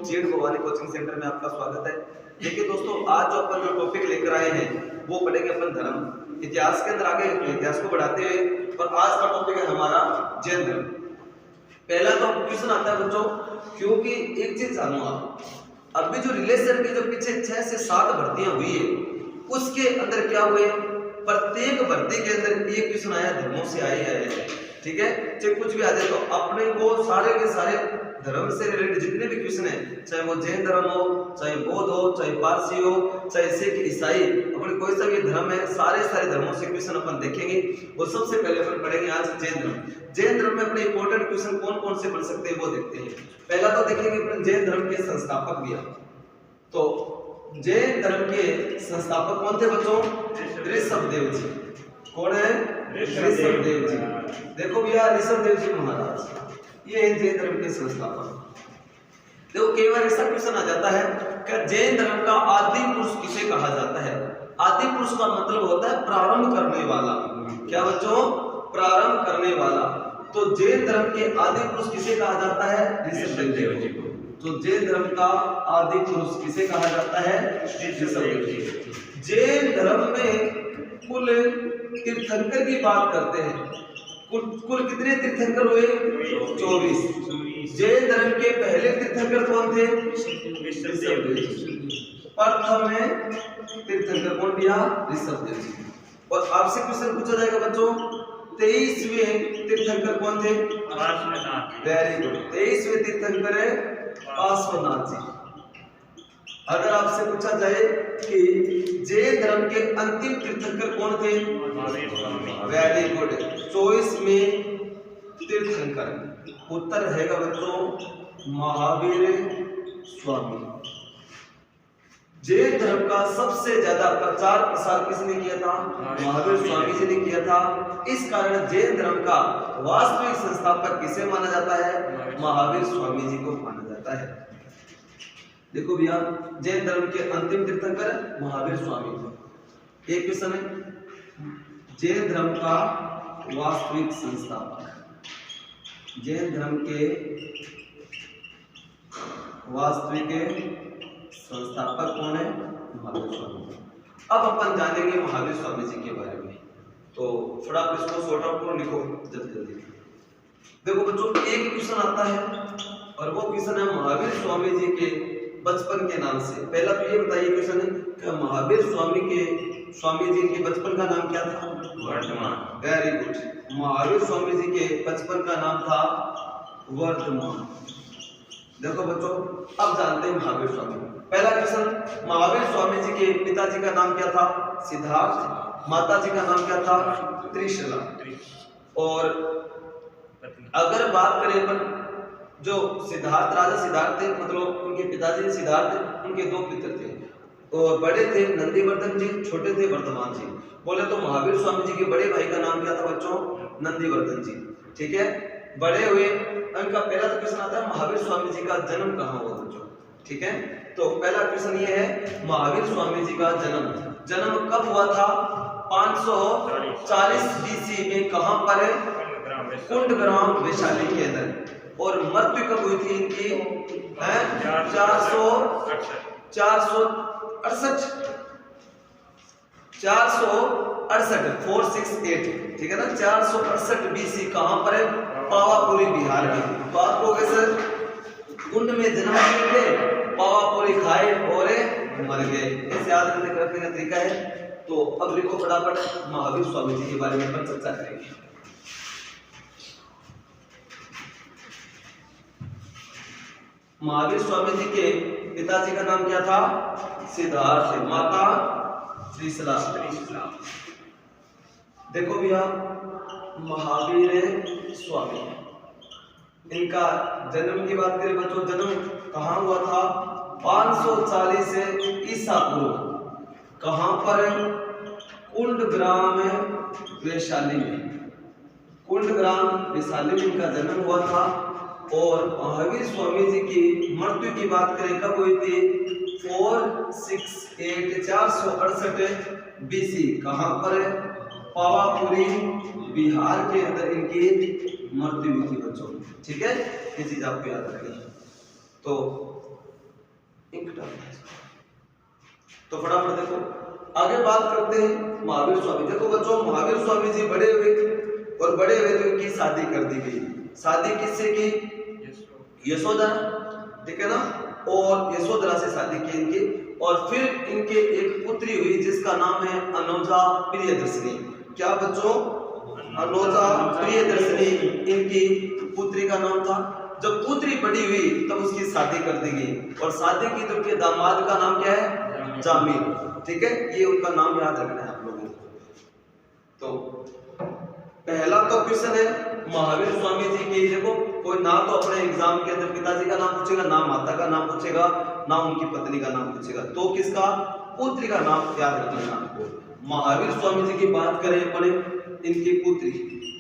Z Bhavani coaching centre में आपका स्वागत है। देखिए दोस्तों, आज जो अपन जो टॉपिक लेकर आए हैं वो पढ़ेंगे अपन धर्म इतिहास के अंदर आगे इतिहास को बढ़ाते हुए। और आज का टॉपिक है हमारा जैन धर्म। पहला तो क्वेश्चन आता है बच्चों, क्योंकि एक चीज जानो आप, अभी जो रिलेशन की जो पीछे 6 से 7 भर्तियां हुई है उसके अंदर क्या हुए, प्रत्येक भर्ती के अंदर एक क्वेश्चन आया धर्मों से आए है। ठीक है, चाहे कुछ भी आ जाए तो अपने को सारे के सारे धर्म से रिलेटेड जितने भी क्वेश्चन है, चाहे वो जैन धर्म हो, चाहे बौद्ध हो, चाहे पारसी हो, चाहे सिख ईसाई, अपने कोई सा भी धर्म है, सारे धर्मों से क्वेश्चन अपन देखेंगे। और सबसे पहले अपन पढ़ेंगे आज जैन धर्म। जैन धर्म में अपने इंपॉर्टेंट क्वेश्चन कौन कौन से पढ़ सकते हैं वो देखते हैं। पहला तो देखेंगे अपन जैन धर्म के संस्थापक भी। तो जैन धर्म के संस्थापक कौन थे बच्चों? ऋषभदेव जी। कौन है? ऋषभदेव जी। देखो भैया, ऋषभदेव जी महाराज ये है जैन धर्म के संस्थापक। देखो कई बार ऐसा क्वेश्चन आ जाता है कि जैन धर्म का आदि पुरुष किसे कहा जाता है? आदि पुरुष का मतलब होता है प्रारंभ करने वाला। क्या बच्चों? प्रारंभ करने वाला। तो जैन धर्म के आदि पुरुष किसे कहा जाता है? ऋषभदेव जी को। तो जैन धर्म का आदि पुरुष किसे कहा जाता है? ऋषभदेव जी। जैन धर्म में कुल तीर्थंकर की बात करते हैं, कुल कितने तीर्थंकर हुए? 24। जैन धर्म के पहले तीर्थंकर कौन थे? प्रथम तीर्थंकर कौन दिया? ऋषभदेव जी। और आपसे क्वेश्चन पूछा जाएगा बच्चों, 23वें तीर्थंकर कौन थे? वेरी गुड, 23वें तीर्थंकर है पार्श्वनाथ जी। अगर आपसे पूछा जाए कि जैन धर्म के अंतिम तीर्थंकर कौन थे? वेरी गुड, 24वें तीर्थंकर। उत्तर रहेगा बच्चों महावीर स्वामी। जैन धर्म का सबसे ज्यादा प्रचार प्रसार किसने किया था? महावीर स्वामी जी ने किया था। इस कारण जैन धर्म का वास्तविक संस्थापक किसे माना जाता है? महावीर स्वामी जी को माना जाता है। देखो भैया, जैन धर्म के अंतिम तीर्थंकर महावीर स्वामी। एक क्वेश्चन है, जैन धर्म का वास्तविक संस्थापक, जैन धर्म के वास्तविक संस्थापक कौन है? महावीर स्वामी। अब अपन जानेंगे महावीर स्वामी जी के बारे में। तो थोड़ा आप इसको शॉर्ट आउट करो, लिखो जल्दी जल्दी। देखो बच्चों, एक क्वेश्चन आता है और वो क्वेश्चन है महावीर स्वामी जी के बचपन के नाम से। पहला तो ये बताइए क्वेश्चन है कि महावीर स्वामी जी के बचपन का नाम क्या था? वर्धमान। वेरी गुड, महावीर स्वामी जी के बचपन का नाम था वर्धमान। देखो बच्चों, अब जानते हैं महावीर स्वामी। पहला क्वेश्चन, महावीर स्वामी जी के पिताजी का नाम क्या था? सिद्धार्थ। माता जी का नाम क्या था? त्रिशला। और अगर बात करें अपन जो सिद्धार्थ, राजा सिद्धार्थ थे, मतलब उनके पिताजी सिद्धार्थ, उनके 2 पुत्र थे। और बड़े थे नंदीवर्धन जी, छोटे थे वर्धमान जी। बोले तो महावीर स्वामी जी के बड़े भाई का नाम क्या था बच्चों? नंदीवर्धन जी। ठीक है, बड़े हुए। उनका पहला तो क्वेश्चन आता है महावीर स्वामी जी का जन्म कहाँ हुआ बच्चों? ठीक है, तो पहला क्वेश्चन ये है महावीर स्वामी जी का जन्म कब हुआ था? 540 BC में। कहां पर है? कुंडग्राम वैशाली के अंदर। और मृत्यु कब हुई थी इनकी? 468। ठीक है ना, 468 BC। कहां पर है? पावापुरी बिहार में। तो आपको सर कुंड में जन्म लिए थे, पावापुरी खाए और मर गए। ऐसे याद रखने का तरीका है। तो अब लिखो फटाफट महावीर स्वामी जी के बारे में अपन चर्चा करेंगे। महावीर स्वामी जी के पिताजी का नाम क्या था? सिद्धार्थ। माता त्रिशला। देखो भैया, महावीर स्वामी, इनका जन्म की बात करें बच्चों, जन्म कहाँ हुआ था? 540 ईसा पूर्व। कहां पर? कुंडग्राम वैशाली में। कुंडग्राम वैशाली में इनका जन्म हुआ था। और महावीर स्वामी जी की मृत्यु की बात करें कब हुई थी? 468 BC। कहां पर? पावापुरी बिहार के अंदर इनकी मृत्यु हुई थी बच्चों। ठीक है, ये चीज आपको याद रखनी है। तो इंक डालना है। तो फटाफट देखो आगे बात करते हैं महावीर स्वामी। देखो बच्चों, महावीर स्वामी जी बड़े हुए और बड़े हुए तो इनकी शादी कर दी गई। शादी किससे की? यशोधरा, ठीक है ना, और यशोधरा से शादी की इनकी। और फिर इनके एक पुत्री हुई जिसका नाम है अनुजा प्रियदर्शनी। क्या बच्चों? अनुजा प्रियदर्शनी इनकी पुत्री का नाम था। जब पुत्री बड़ी हुई तब उसकी शादी कर दी गई और शादी की तो उनके दामाद का नाम क्या है? जामिल, ठीक है, ये उनका नाम याद रखना है आप लोगों को। तो पहला तो क्वेश्चन है महावीर स्वामी जी की। देखो कोई ना तो अपने एग्जाम के अंदर पिताजी का नाम पूछेगा, ना माता का नाम पूछेगा, ना उनकी पत्नी का नाम पूछेगा, तो किसका? पुत्री का नाम याद रखना आपको। महावीर स्वामी जी की बात करें अपने, इनकी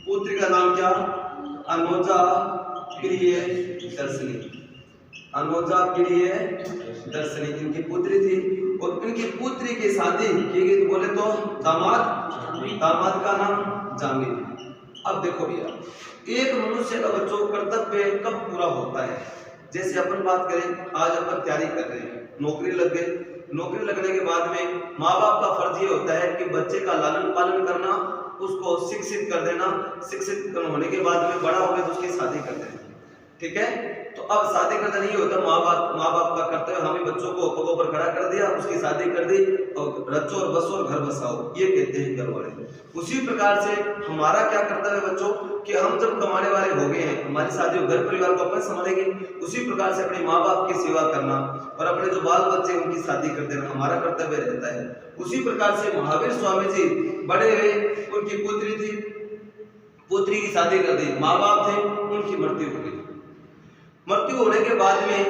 पुत्री का नाम क्या? अनुजा प्रियदर्शनी। अनुजा प्रियदर्शनी इनकी पुत्री थी और इनकी पुत्री की शादी की गई तो बोले तो दामाद का नाम जामिल। अब देखो भैया, एक मनुष्य का बच्चों कर्तव्य कब पूरा होता है? जैसे अपन बात करें, आज अपन तैयारी कर रहे हैं, नौकरी लग गए, नौकरी लगने के बाद में माँ बाप का फर्ज ये होता है कि बच्चे का लालन पालन करना, उसको शिक्षित कर देना, शिक्षित होने के बाद में बड़ा हो गया तो उसकी शादी कर देना, ठीक है। तो अब शादी करना नहीं होता, माँ बाप का कर्तव्य, हमें बच्चों को पगों पर खड़ा कर दिया, उसकी शादी कर दी और रचो और बसो और घर बसाओ, ये कहते हैं घर वाले। उसी प्रकार से हमारा क्या कर्तव्य है बच्चों कि हम जब कमाने वाले हो गए हैं, हमारी शादी घर परिवार को अपन संभालेंगे, उसी प्रकार से अपने माँ बाप की सेवा करना और अपने जो बाल बच्चे उनकी शादी कर देना हमारा कर्तव्य रहता है। उसी प्रकार से महावीर स्वामी जी बड़े हुए, उनकी पुत्री थी, पुत्री की शादी कर दी, माँ बाप थे, उनकी मृत्यु हो गई। मृत्यु होने के बाद में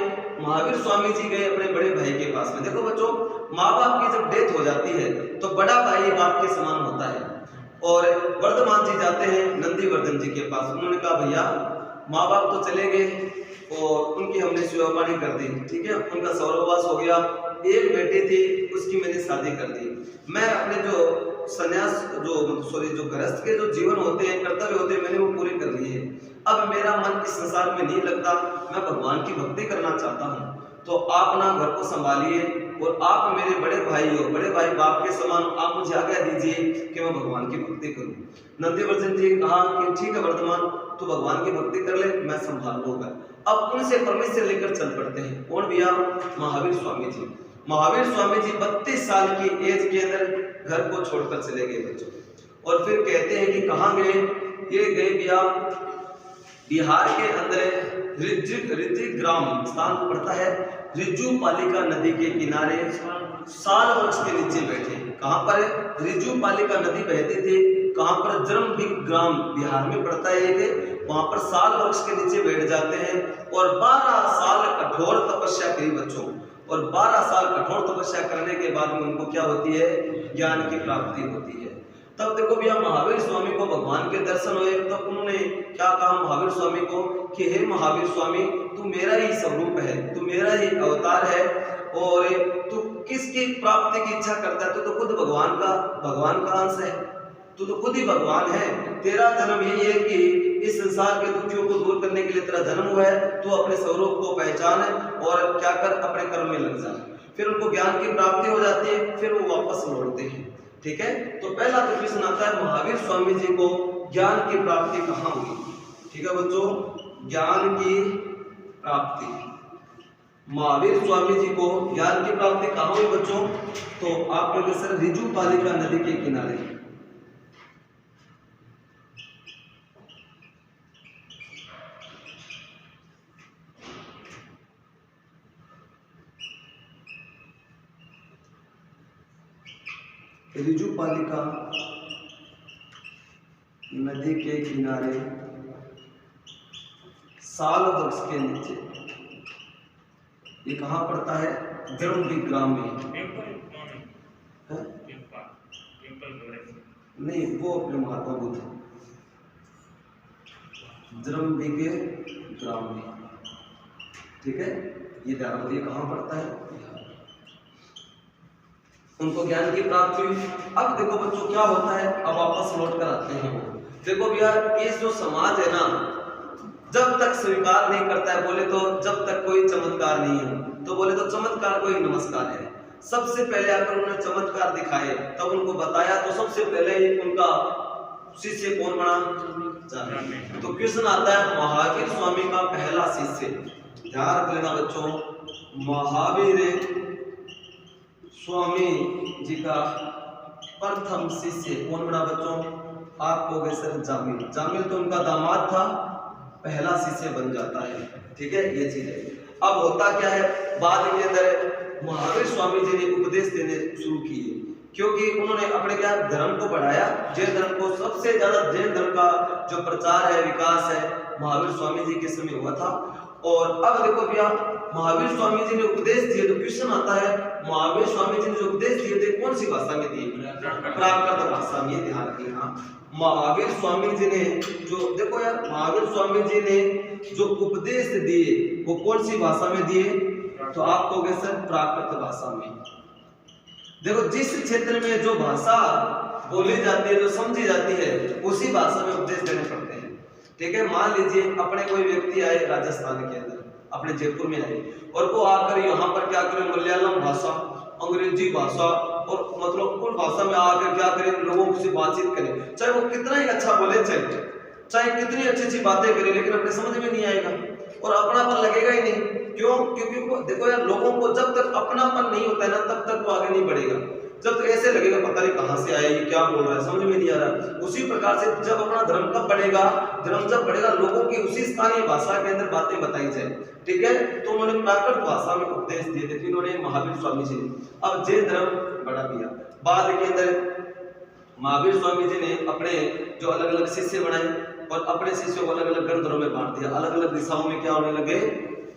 महावीर स्वामी जी गए अपने बड़े भाई के पास में। देखो बच्चों, माँ बाप की जब डेथ हो जाती है तो बड़ा भाई बाप के समान होता है। और वर्धमान जी जाते हैं नंदीवर्धन जी के पास। उन्होंने कहा भैया माँ बाप तो चले गए और उनकी हमने सेवा पानी कर दी, ठीक है, उनका स्वर्गवास हो गया, एक बेटी थी उसकी मैंने शादी कर दी, मैं अपने जो संन्यास जो गृहस्थ के जो जीवन होते हैं, कर्तव्य होते हैं, मैंने वो पूरे कर लिए हैं। अब मेरा मन इस संसार में नहीं लगता, मैं भगवान की भक्ति करना चाहता हूँ, तो आप ना घर को संभालिए और आप मेरे बड़े भाई हो, बड़े भाई बाप के समान, आप मुझे आज्ञा दीजिए कि मैं भगवान की भक्ति करूं। नंदीवर्धन जी कहा कि ठीक है वर्धमान, तू भगवान की भक्ति कर ले, मैं संभाल लूंगा। अब उनसे परमिशन लेकर चल पड़ते हैं। कौन भैया? महावीर स्वामी जी। महावीर स्वामी जी 32 साल की एज के अंदर घर को छोड़कर चले गए बच्चों। और फिर कहते हैं कि कहाँ गए? ये गए भैया बिहार के अंदर ऋतिक ग्राम स्थान पड़ता है, रिजुपालिका नदी के किनारे साल वृक्ष के नीचे बैठे। कहाँ पर है? रिजुपालिका नदी बहती थी, कहाँ पर? जरमबिग ग्राम बिहार में पड़ता है एक, वहां पर साल वृक्ष के नीचे बैठ जाते हैं और 12 साल कठोर तपस्या करी बच्चों। और 12 साल कठोर तपस्या करने के बाद में उनको क्या होती है? ज्ञान की प्राप्ति होती है। तब देखो भैया महावीर स्वामी को भगवान के दर्शन हुए, तब उन्होंने क्या कहा महावीर स्वामी को कि हे महावीर स्वामी, तू मेरा ही स्वरूप है, तू मेरा ही अवतार है और तू किसकी प्राप्ति की इच्छा करता है? तू तो खुद भगवान का अंश है, तू तो खुद ही भगवान है। तेरा जन्म यही है कि इस संसार के दुखियों को दूर करने के लिए तेरा जन्म हुआ है, तू अपने स्वरूप को पहचान और क्या कर, अपने कर्म में लग जा। फिर उनको ज्ञान की प्राप्ति हो जाती है, फिर वो वापस लौटते हैं, ठीक है। तो पहला तो प्रश्न आता है महावीर स्वामी जी को ज्ञान की प्राप्ति कहाँ हुई? ठीक है बच्चों, ज्ञान की प्राप्ति, महावीर स्वामी जी को ज्ञान की प्राप्ति कहाँ हुई बच्चों? तो आप लोग सर रिजुपालिका नदी के किनारे। रिजुपालिका नदी के किनारे साल वृक्ष के नीचे, ये कहाँ पड़ता है? जरमबिग ग्राम में। नहीं, वो अपने महात्मा बुद्ध, जरमबिग ग्राम में, ठीक है, ये ध्यान, ये कहाँ पड़ता है? उनको ज्ञान की प्राप्ति हुई। अब देखो बच्चों क्या होता है, अब वापस लौट कर आते हैं वो। देखो भैया, ये जो समाज है ना, जब तक स्वीकार नहीं करता है, बोले तो जब तक कोई चमत्कार नहीं है, तो बोले तो चमत्कार को ही नमस्कार है। सबसे पहले आकर उन्होंने चमत्कार दिखाए, तब उनको बताया, तो सबसे पहले ही उनका शिष्य कौन बना? जामिल। तो कृष्ण आता है महावीर स्वामी का पहला शिष्य। ध्यान रख लेना बच्चों, महावीर स्वामी जी का प्रथम शिष्य कौन बना बच्चों? आप कहोगे सर जामिल। जामिल तो उनका दामाद था, पहला शिष्य बन जाता है। ठीक है, ये चीज है। अब होता क्या है, बाद के अंदर महावीर स्वामी जी ने उपदेश देने शुरू किए, क्योंकि उन्होंने अपने क्या धर्म को बढ़ाया, जैन धर्म को। सबसे ज्यादा जैन धर्म का जो प्रचार है, विकास है, महावीर स्वामी जी के समय हुआ था। और अब देखो भैया, महावीर स्वामी जी ने उपदेश दिए, तो क्वेश्चन आता है, महावीर स्वामी जी ने जो उपदेश दिए थे कौन सी भाषा में दिए? प्राकृत भाषा में। ध्यान रखना, महावीर स्वामी जी ने जो, देखो यार, महावीर स्वामी जी ने जो उपदेश दिए वो कौन सी भाषा में दिए? तो आप कहोगे सर प्राकृत भाषा में। देखो, जिस क्षेत्र में जो भाषा बोली जाती है, जो समझी जाती है, उसी भाषा में उपदेश देने पड़ते हैं। ठीक है, मान लीजिए अपने कोई व्यक्ति आए राजस्थान के अंदर, अपने जयपुर में आए, और वो आकर यहाँ पर क्या करें, मलयालम भाषा, अंग्रेजी भाषा और मतलब कुल भाषा में आकर क्या करें, लोगों से बातचीत करें, चाहे वो कितना ही अच्छा बोले, चाहे कितनी अच्छी अच्छी बातें करे, लेकिन अपने समझ में नहीं आएगा और अपनापन लगेगा ही नहीं। क्यों? क्योंकि देखो यार, लोगों को जब तक अपनापन नहीं होता है ना, तब तक वो आगे नहीं बढ़ेगा। जब तक ऐसे लगेगा पता नहीं कहां से आया, ये क्या बोल रहा है, समझ में नहीं आ रहा। उसी प्रकार से जब अपना धर्म कब बढ़ेगा, धर्म जब बढ़ेगा, लोगों की उसी स्थानीय भाषा के अंदर बातें बताई जाए। ठीक है, तो उन्होंने प्राकृत भाषा में उपदेश दिए थे, इन्होंने महावीर स्वामी जी ने। अब जैन धर्म बढ़ा दिया। बाद के अंदर महावीर स्वामी जी ने अपने जो अलग अलग शिष्य बनाए और अपने शिष्यों को अलग अलग ग्रंथों में बांट दिया, अलग अलग दिशाओं में क्या होने लगे,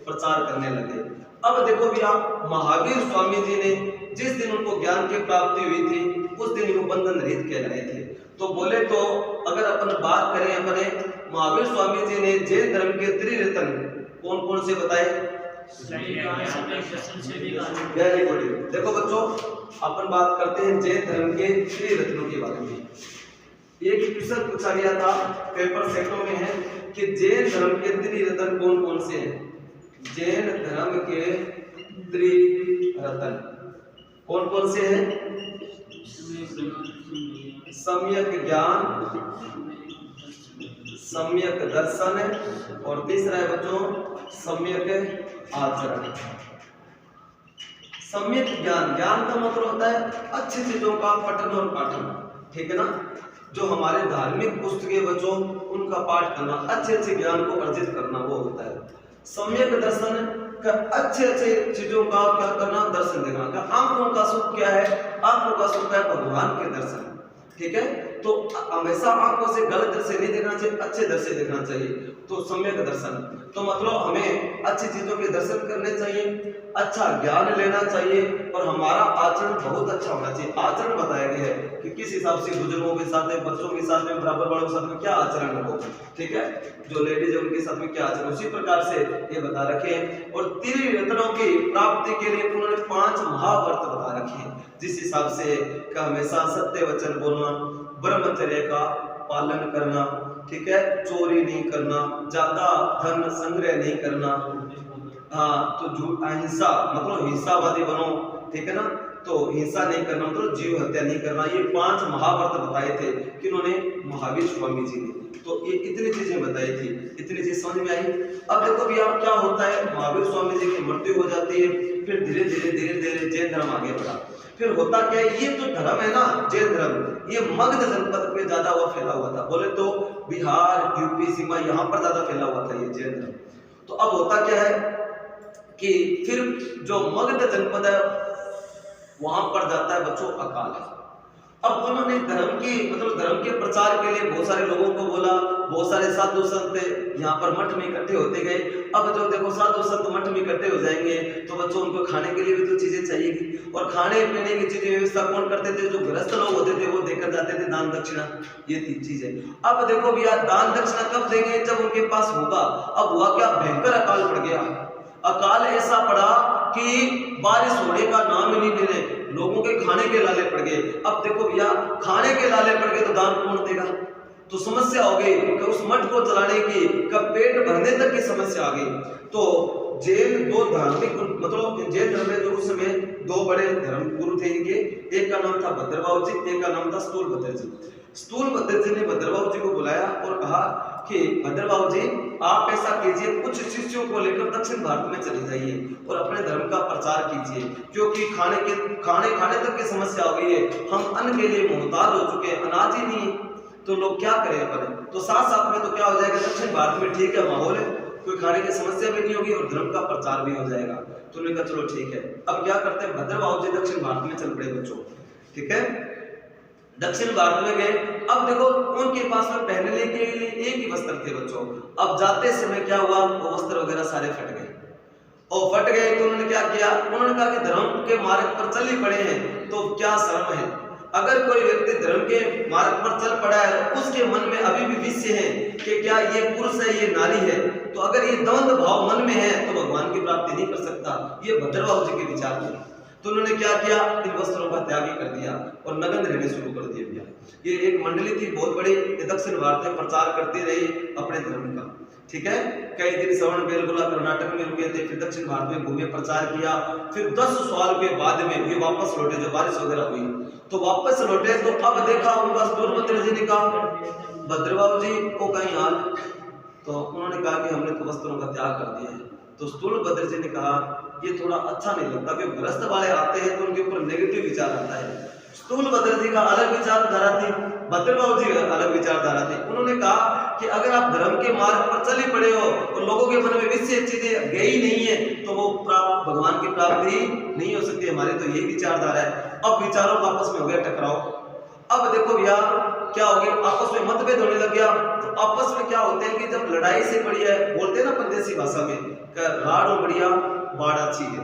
प्रचार करने लगे। अब देखो भैया, महावीर स्वामी जी ने जिस दिन उनको ज्ञान की प्राप्ति हुई थी, उस दिन वो बंधन रहित कहलाए थे। तो बोले तो अगर अपन बात करें अपने महावीर स्वामी जी ने जैन धर्म के त्रिरत्न कौन कौन से बताए? Very good. देखो बच्चों, अपन बात करते हैं जैन धर्म के त्रिरत्नों के बारे में। एक क्वेश्चन पूछा गया था, पेपर सेटों में है कि जैन धर्म के त्रिरत्न कौन कौन से हैं? जैन धर्म के त्रिरत्न कौन कौन से हैं? सम्यक ज्ञान, सम्यक दर्शन और तीसरा है बच्चों सम्यक आचरण। सम्यक ज्ञान, ज्ञान का मतलब होता है अच्छी चीजों का पठन और पाठन। ठीक है ना, जो हमारे धार्मिक पुस्तकें बच्चों उनका पाठ करना, अच्छे अच्छे ज्ञान को अर्जित करना, वो होता है सम्यक दर्शन का। अच्छे अच्छे चीजों का क्या करना, दर्शन देना का। आंखों का सुख क्या है? आंखों का सुख है भगवान के दर्शन। ठीक है, तो हमेशा आंखों से गलत दृश्य नहीं देखना चाहिए, अच्छे दृश्य देखना चाहिए। तो सम्यक दर्शन तो मतलब हमें अच्छी चीजों के दर्शन करने चाहिए, अच्छा ज्ञान लेना चाहिए और हमारा आचरण बहुत अच्छा होना चाहिए। आचरण बताया गया है कि किस हिसाब से बुजुर्गों के साथ में, बच्चों के साथ में, बराबर वालों के साथ में क्या आचरण रखो। ठीक है, जो लेडीज है उनके साथ में क्या आचरण, उसी प्रकार से ये बता रखे हैं। और त्रिरत्नों की प्राप्ति के लिए उन्होंने 5 महाव्रत बता रखे हैं, जिस हिसाब से हमेशा सत्य वचन बोलना, ब्रह्मचर्य का पालन करना, ठीक है, चोरी नहीं करना, ज्यादा धन संग्रह नहीं करना, हाँ, तो झूठ, अहिंसा मतलब हिंसावादी बनो, ठीक है ना, तो हिंसा नहीं करना मतलब जीव हत्या नहीं करना। ये 5 महाव्रत बताए थे किन्होंने? महावीर स्वामी जी ने। तो ये इतनी चीजें बताई थी, इतनी चीज समझ में आई। अब देखो भैया क्या होता है, महावीर स्वामी जी की मृत्यु हो जाती है, फिर धीरे धीरे जैन धर्म आगे बढ़ा। फिर होता क्या है, ये जो धर्म है ना जैन धर्म, ये मगध जनपद पे ज्यादा वो फैला हुआ था। बोले तो बिहार, यूपी सीमा यहाँ पर ज्यादा फैला हुआ था ये जैन धर्म। तो अब होता क्या है कि फिर जो मगध जनपद है वहां पर जाता है बच्चों अकाल। अब उन्होंने धर्म की मतलब धर्म के प्रचार के लिए बहुत सारे लोगों को बोला, बहुत सारे साधु संत यहाँ पर मठ में इकट्ठे होते गए। अब जो देखो साधु संत मठ में इकट्ठे हो जाएंगे तो बच्चों उनको खाने के लिए भी तो चीजें चाहिएगी, और खाने पीने की चीजें व्यवस्था कौन करते थे? जो गृहस्थ लोग होते थे वो देकर जाते थे दान दक्षिणा, ये तीन चीजें। अब देखो भैया दान दक्षिणा कब देंगे? जब उनके पास होगा। अब हुआ क्या, भयंकर अकाल पड़ गया। अकाल ऐसा पड़ा कि बारिश होने का नाम ही नहीं ले रहे, लोगों के खाने के लाले पड़ गए। अब देखो भैया खाने के लाले पड़ गए तो दान कौन देगा? तो समस्या हो गई कि उस मठ को चलाने की, कब पेट भरने तक की समस्या आ गई। तो जैन दो धार्मिक मतलब जैन धर्म में जो उस समय दो बड़े धर्म गुरु थे इनके, एक का नाम था भद्रबाहु जी, एक का नाम था स्थूलभद्र जी। स्थूलभद्र जी ने भद्रबाहु जी को बुलाया और कहा कि भद्रबाहु जी आप ऐसा कीजिए, कुछ शिष्यों को लेकर दक्षिण भारत में चले जाइए और अपने धर्म का प्रचार कीजिए, क्योंकि खाने तक की समस्या हो गई है, हम अन्न के लिए मोहताज हो चुके हैं, अनाज ही नहीं, तो लोग क्या करें अपन। तो साथ साथ में तो क्या हो जाएगा, दक्षिण भारत में ठीक है माहौल है, कोई खाने की समस्या भी नहीं होगी और धर्म का प्रचार भी हो जाएगा। तो उन्होंने कहा चलो ठीक है। अब क्या करते हैं, भद्रबाहु जी दक्षिण भारत में चल पड़े बच्चों, ठीक है, दक्षिण भारत में गए। अब देखो उनके पास में पहनने के लिए एक ही वस्त्र थे बच्चों। अब जाते समय क्या हुआ, वो वस्त्र वगैरह सारे फट गए, और फट गए तो उन्होंने क्या किया, उन्होंने कहा कि धर्म के मार्ग पर चल ही पड़े हैं तो क्या शर्म है। अगर कोई व्यक्ति धर्म के मार्ग पर चल पड़ा है, उसके मन में अभी भी विषय है कि क्या ये पुरुष है ये नारी है, तो अगर ये द्वंद्व भाव मन में है तो भगवान की प्राप्ति नहीं कर सकता। ये भद्रबाहु जी के विचार थे। तो उन्होंने क्या किया, इन वस्त्रों का त्याग ही कर दिया और नग्न रहने शुरू कर दिया भैया। ये एक मंडली थी बहुत बड़ी, दक्षिण भारत में प्रचार करती रही अपने धर्म का, ठीक है। कई दिन श्रवण बेलगोला कर्नाटक में रुके थे, फिर दक्षिण भारत में घूमे, प्रचार किया। फिर 10 साल के बाद में ये वापस लौटे, जो बारिश वगैरह हुई तो वापस लौटे। तो अब देखा उनका स्थूलभद्र जी ने कहा भद्रबाहु जी को कहीं हाल, तो उन्होंने कहा कि हमने तो वस्त्रों का त्याग कर दिया है। तो स्थूलभद्र जी ने कहा ये थोड़ा अच्छा नहीं लगता, कि गृहस्थ वाले आते हैं तो उनके ऊपर नेगेटिव विचार आता है। स्थूलभद्र जी का अलग विचारधारा थी, भद्रबाहु जी का अलग विचारधारा थी। उन्होंने कहा कि अगर आप धर्म के मार्ग पर चल ही पड़े हो और लोगों के मन में विषय चीजें गई नहीं है तो वो भगवान की प्राप्ति नहीं हो सकती। हमारी तो यही विचारधारा है। अब विचारों का आपस में हो गया टकराव। अब देखो भैया क्या हो गया, आपस में मतभेद होने लग गया। तो आपस में क्या होते हैं कि जब लड़ाई से बढ़िया है, बोलते हैं ना परदेसी भाषा में, राड़ बढ़िया बाड़ा अच्छी है,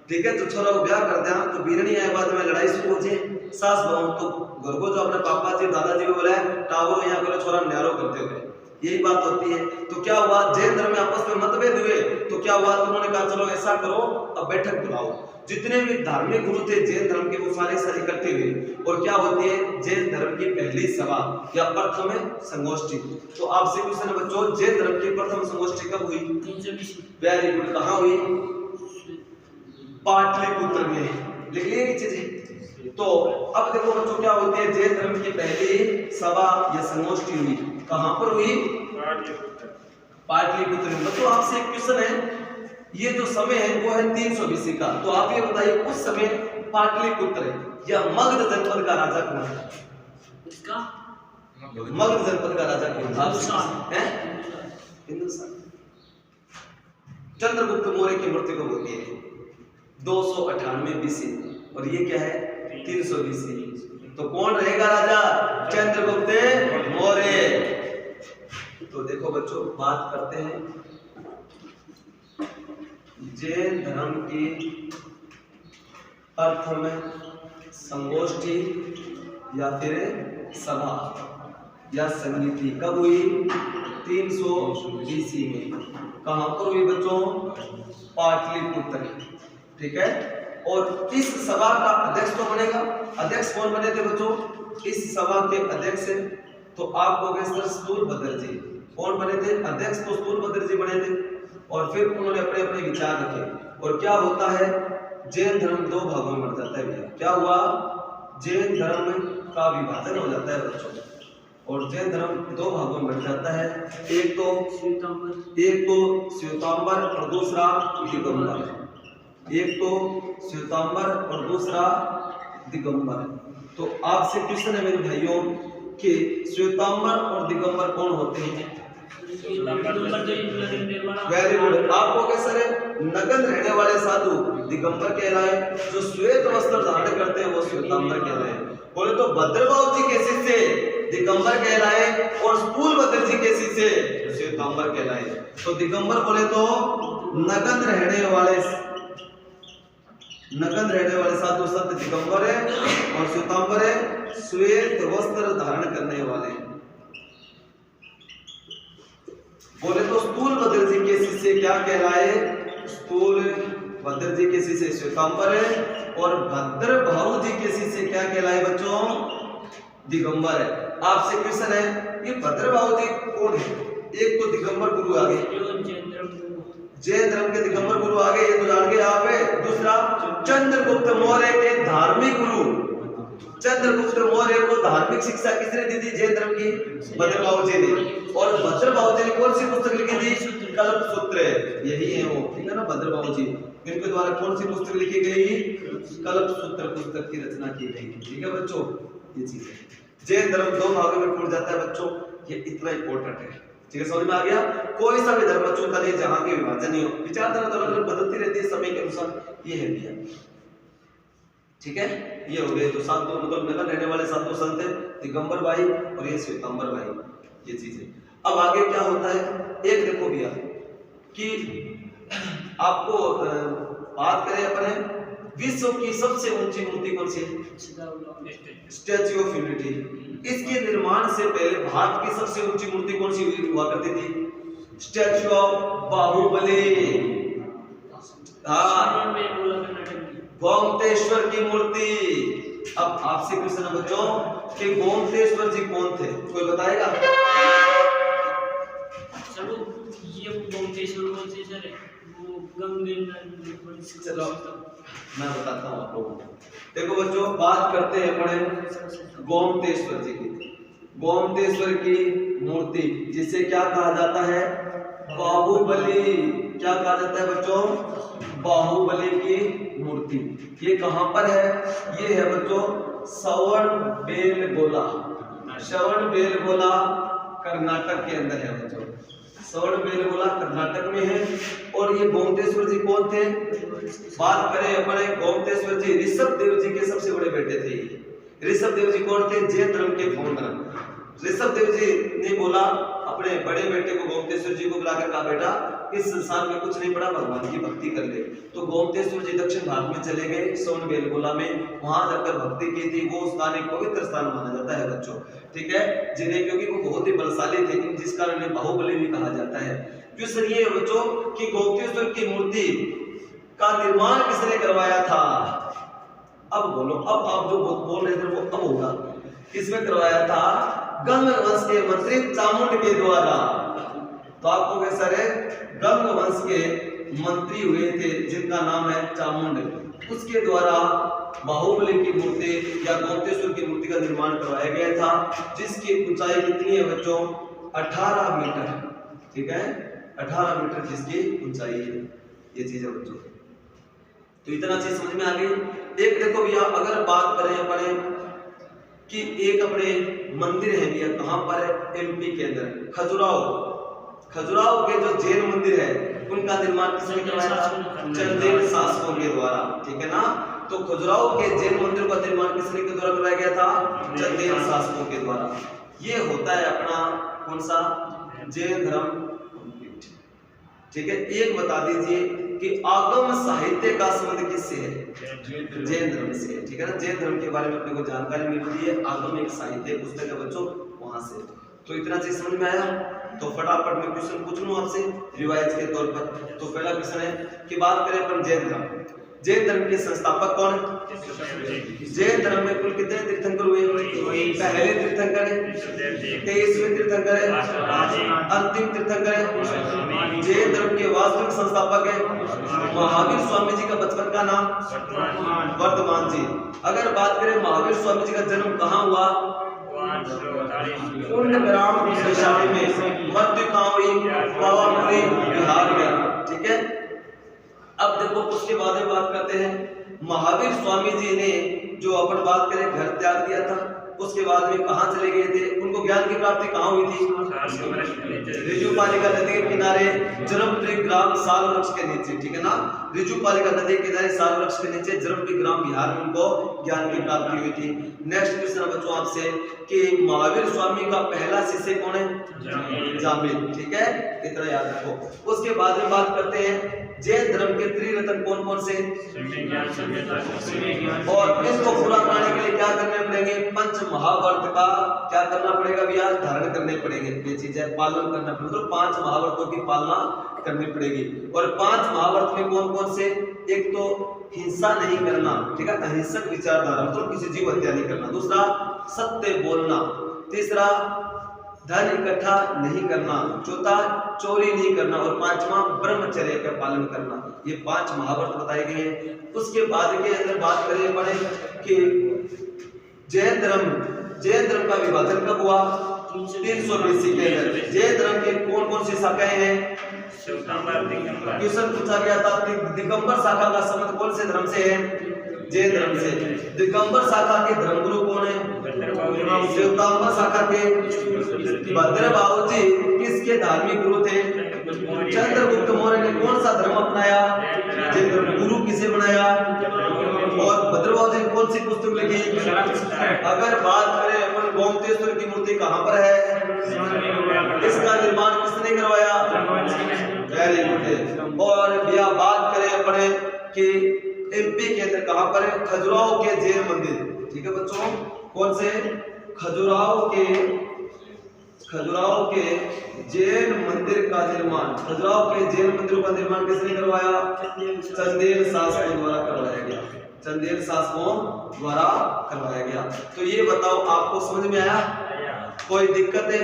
ठीक है। तो छोरा को ब्याह कर दिया तो बीरनी आए, बाद में लड़ाई शुरू हो जाए, सास बहू तो घर को जो अपने पापा जी दादाजी को बोला टावरो यहाँ करो छोरा न्यारो करते हुए, यही बात होती है। तो क्या हुआ, जैन धर्म में आपस में मतभेद हुए। तो क्या हुआ, तो उन्होंने कहा चलो ऐसा करो, अब बैठक बुलाओ। जितने भी धार्मिक गुरु थे जैन धर्म के वो सारे इकट्ठे हुए। और क्या होती है जैन धर्म की पहली सभा या प्रथम संगोष्ठी। तो आपसे क्वेश्चन है बच्चों, जैन धर्म की प्रथम संगोष्ठी कब हुई? वेरी गुड, कहाँ हुई? पाटलिपुत्र में। लिख लिए ये चीजें। तो अब देखो बच्चों क्या होती है, जैन धर्म की पहली सभा या संगोष्ठी हुई, कहां पर हुई? पाटलिपुत्र में। बच्चों आपसे एक क्वेश्चन है, ये जो समय है वो है 300 BC का। तो आप ये बताइए उस समय पाटलिपुत्र या मगध जनपद का राजा कौन था? इसका मगध जनपद का राजा कौन था? हिंदुस्तान। चंद्रगुप्त मौर्य की मृत्यु कब होती है? 298 BC। और ये क्या है? 300 BC। तो कौन रहेगा राजा? चंद्रगुप्त मौर्य। तो देखो बच्चों बात करते हैं जैन धर्म की प्रथम संगोष्ठी या फिर सभा या समिति कब हुई? 300 BC में। कहां पर हुई बच्चों? पाटलिपुत्र, ठीक है। और इस सभा का अध्यक्ष तो बनेगा, अध्यक्ष कौन बने थे बच्चों? इस सभा के अध्यक्ष तो आप हो गए सर स्थूलभद्र जी। कौन बने थे? अध्यक्ष तो स्थूलभद्र जी बने थे। और फिर उन्होंने अपने अपने विचार रखे। और क्या होता है, जैन धर्म दो भागों में बढ़ जाता है भैया। क्या हुआ? जैन धर्म का विभाजन हो जाता है बच्चों, और जैन धर्म दो भागों में बढ़ जाता है। एक तो श्वेतांबर और दूसरा दिगंबर। एक तो श्वेतांबर और दूसरा दिगंबर। तो आपसे क्वेश्चन है मेरे भाइयों कि श्वेतांबर और दिगंबर कौन होते हैं? Very good. आपको कैसा है? नग्न रहने वाले साधु दिगंबर कहलाए, जो श्वेत वस्त्र धारण करते हैं वो श्वेतांबर कहलाए। बोले तो भद्रबाहु जी के शिष्य दिगंबर कहलाए और स्थूलभद्र जी के शिष्य श्वेतांबर कहलाए। तो दिगंबर बोले तो नग्न रहने वाले साधु संत दिगंबर है, और श्वेतांबर है श्वेत वस्त्र धारण करने वाले। बोले तो स्थूलभद्र जी के शिष्य क्या कहलाए? स्थूलभद्र जी के शिष्य श्वेतांबर है, और भद्रबाहु जी के शिष्य क्या कहलाए बच्चों? दिगंबर है। आपसे क्वेश्चन है ये भद्रभाव जी कौन है? एक तो दिगंबर गुरु आ गए, जैन धर्म के दिगंबर गुरु आ गए, ये तो जान गए आप है। दूसरा चंद्रगुप्त मौर्य के धार्मिक गुरु, चंद्रगुप्त मौर्य को धार्मिक शिक्षा किसने दी थी जैन धर्म की? भद्रभाव जी ने। और भद्रभाव जी ने कौन सी पुस्तक लिखी थी? कल्पसूत्र, यही है वो, ठीक है ना, भद्रभाव जी। इनके द्वारा कौन सी पुस्तक लिखी गई? कल्पसूत्र पुस्तक की रचना की गई, ठीक है बच्चों, ये चीज है। जैन धर्म दो भागों में टूट जाता है बच्चों, ये इतना इंपॉर्टेंट है, ठीक है, समझ में आ गया? कोई सा भी धर्म बच्चों का नहीं जहां के विभाजन नहीं हो, विचारधारा तो अलग बदलती रहती है समय के अनुसार, ये है भैया, ठीक है। ये हो गए तो सातों मतलब नगर रहने वाले सातों संत है, दिगंबर भाई और ये श्वेतांबर भाई, ये चीज है। अब आगे क्या होता है, एक देखो भैया कि आपको बात करें अपने विश्व की सबसे ऊंची मूर्ति कौन सी है? Statue of unity. इसके निर्माण से पहले भारत की सबसे ऊंची मूर्ति कौन सी हुआ करती थी? स्टैच्यू ऑफ बाहुबली, हाँ, गोमतेश्वर की मूर्ति। अब आपसे क्वेश्चन है बच्चों कि गोमतेश्वर जी कौन थे, कोई बताएगा? चलो मैं बताता हूँ आप लोगों को। देखो बच्चों, बात करते हैं अपने गोमतेश्वर जी की। गोमतेश्वर की मूर्ति जिसे क्या कहा जाता है? बाहुबली। क्या कहा जाता है बच्चों? बाहुबली की मूर्ति। ये कहां पर है? ये है बच्चों श्रवणबेलगोला, श्रवणबेलगोला कर्नाटक के अंदर है बच्चों, श्रवणबेलगोला कर्नाटक में है। और ये गोमतेश्वर जी कौन थे? बात करें अपने गोमतेश्वर जी ऋषभ देव जी के सबसे बड़े बेटे थे। ऋषभ देव जी कौन थे? जैन धर्म के फाउंडर। ऋषभ देव जी ने बोला अपने बड़े बेटे को गोमतेश्वर जी को बुलाकर कहा, बेटा इस संसार में कुछ नहीं पड़ा, भगवान की भक्ति कर ले। तो गोमतेश्वर जी दक्षिण भारत में चले गए, श्रवणबेलगोला में, वहां जाकर भक्ति की थी। वो स्थान एक पवित्र स्थान माना जाता है बच्चों, ठीक है, जिन्हें क्योंकि वो बहुत ही बलशाली थे, जिस कारण उन्हें बाहुबली भी कहा जाता है। क्वेश्चन ये है बच्चों कि गोमतेश्वर की मूर्ति का निर्माण किसने करवाया था? अब बोलो, अब आप जो बोल रहे थे वो अब होगा। किसने करवाया था? गंग वंश के मंत्री चामुंड के द्वारा। तो आपको कैसा है? गंग वंश के मंत्री हुए थे जिनका नाम है चामुंड, उसके द्वारा बाहुबली की मूर्ति या गोमतेश्वर की मूर्ति का निर्माण करवाया गया था, जिसकी ऊंचाई कितनी है बच्चों? 18 मीटर, ठीक है, 18 मीटर जिसकी ऊंचाई है। ये चीज है बच्चों, तो इतना चीज समझ में आ गई। एक देखो भैया, अगर बात करें अपने कि एक अपने मंदिर है भैया, कहां पर है? एमपी के अंदर, खजुराहो। खजुराहो के जो जैन मंदिर है उनका निर्माण किसने करवाया था? चंदेल शासकों के द्वारा, ठीक है ना। तो खजुराहो के जैन मंदिर का निर्माण किसने के द्वारा करवाया गया था? चंदेल शासकों के द्वारा। ये होता है अपना कौन सा? जैन धर्म, ठीक है। एक बता दीजिए कि आगम साहित्य का संबंध किससे है? जैन धर्म से, ठीक है ना। जैन धर्म के बारे में अपने को जानकारी मिल रही है, आगम एक साहित्य पुस्तक है बच्चों, वहां से। तो इतना चीज समझ में आया। तो फटाफट में क्वेश्चन पूछ लूं आपसे रिवाइज के तौर पर। तो पहला क्वेश्चन है कि बात करें अपन जैन धर्म, जैन धर्म के संस्थापक कौन है? जैन धर्म में कुल कितने तीर्थंकर हुए? पहले तीर्थंकर है, 23वें तीर्थंकर है, अंतिम तीर्थंकर है। जैन धर्म के वास्तविक संस्थापक है महावीर स्वामी जी का बचपन का नाम वर्धमान जी। अगर बात करें महावीर स्वामी जी का जन्म कहाँ हुआ? कुंडग्राम वैशाली में, मध्य कांवड़ी पावापुरी बिहार में, ठीक है। अब देखो उसके बाद में बात करते हैं महावीर स्वामी जी ने जो अपन बात करें घर त्याग दिया था, उसके बाद में कहां चले गए थे? उनको ज्ञान की प्राप्ति कहां हुई थी? ऋजुपालिका नदी के किनारे जरमपुरी ग्राम साल वृक्ष के नीचे, ठीक है ना। ऋजुपालिका नदी के किनारे साल वृक्ष के नीचे जरमपुरी ग्राम बिहार में उनको ज्ञान की प्राप्ति हुई थी। नेक्स्ट क्वेश्चन बच्चों आपसे कि महावीर स्वामी का पहला शिष्य कौन है? जामिल, ठीक है, इतना याद रखो। उसके बाद में बात करते हैं जैन धर्म के त्रिरत्न कौन कौन से? और इसको पूरा कराने के लिए क्या करने पड़ेंगे? पंच महावर्त का क्या करना पड़ेगा भैया? धारण करने पड़ेंगे। ये चीज है, पालन करना पड़ेगा। तो 5 महावर्तों की पालना करनी पड़ेगी। और 5 महावर्त में कौन कौन से? एक तो हिंसा नहीं करना, ठीक है, अहिंसक विचारधारा, मतलब किसी जीव हत्या नहीं करना। दूसरा सत्य बोलना, तीसरा धन इकट्ठा नहीं करना, चौथा चोरी नहीं करना और पांचवा ब्रह्मचर्य का पालन करना। ये 5 महाव्रत बताए गए हैं। उसके बाद के अंदर बात करें पड़े कि जैन धर्म का विभाजन कब हुआ? 300 BC के अंदर। जैन धर्म के कौन कौन सी शाखाएं हैं? क्वेश्चन पूछा गया था, दिगंबर शाखा का संबंध कौन से धर्म से है? जैन धर्म से। दिगंबर शाखा के धर्मगुरु कौन है? श्वेतांबर शाखा के भद्रभाव जी किसके धार्मिक गुरु थे? चंद्रगुप्त मौर्य ने कौन सा धर्म अपनाया? जैन धर्म। गुरु किसे बनाया? और भद्रभाव जी ने कौन सी पुस्तक लिखी? अगर बात करें अपन गोमतेश्वर की मूर्ति कहाँ पर है? इसका निर्माण किसने करवाया? Very good. और यह बात करें अपने कि एमपी के अंदर कहां पर है? खजुराहो के जैन मंदिर। ठीक है बच्चों, कौन से? खजुराहो के जैन मंदिर का निर्माण, खजुराहो के जैन मंदिर का निर्माण किसने करवाया? चंदेल शासकों द्वारा करवाया गया। चंदेल शासकों द्वारा करवाया गया। तो ये बताओ आपको समझ में आया? कोई दिक्कत है?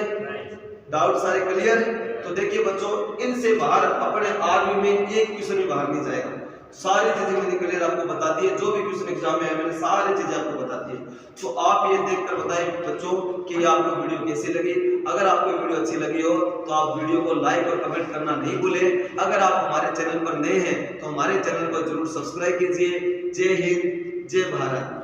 डाउट सारे क्लियर? तो देखिए बच्चों, इनसे बाहर अपने आर्मी में एक क्वेश्चन भी बाहर नहीं जाएगा। सारी चीजें मैंने क्लियर आपको बता दी है। जो भी क्वेश्चन एग्जाम में है मैंने सारी चीजें आपको बता दी है। तो आप ये देखकर बताएं बच्चों कि आपको वीडियो कैसी लगी। अगर आपको वीडियो अच्छी लगी हो तो आप वीडियो को लाइक और कमेंट करना नहीं भूलें। अगर आप हमारे चैनल पर नए हैं तो हमारे चैनल को जरूर सब्सक्राइब कीजिए। जय हिंद, जय भारत।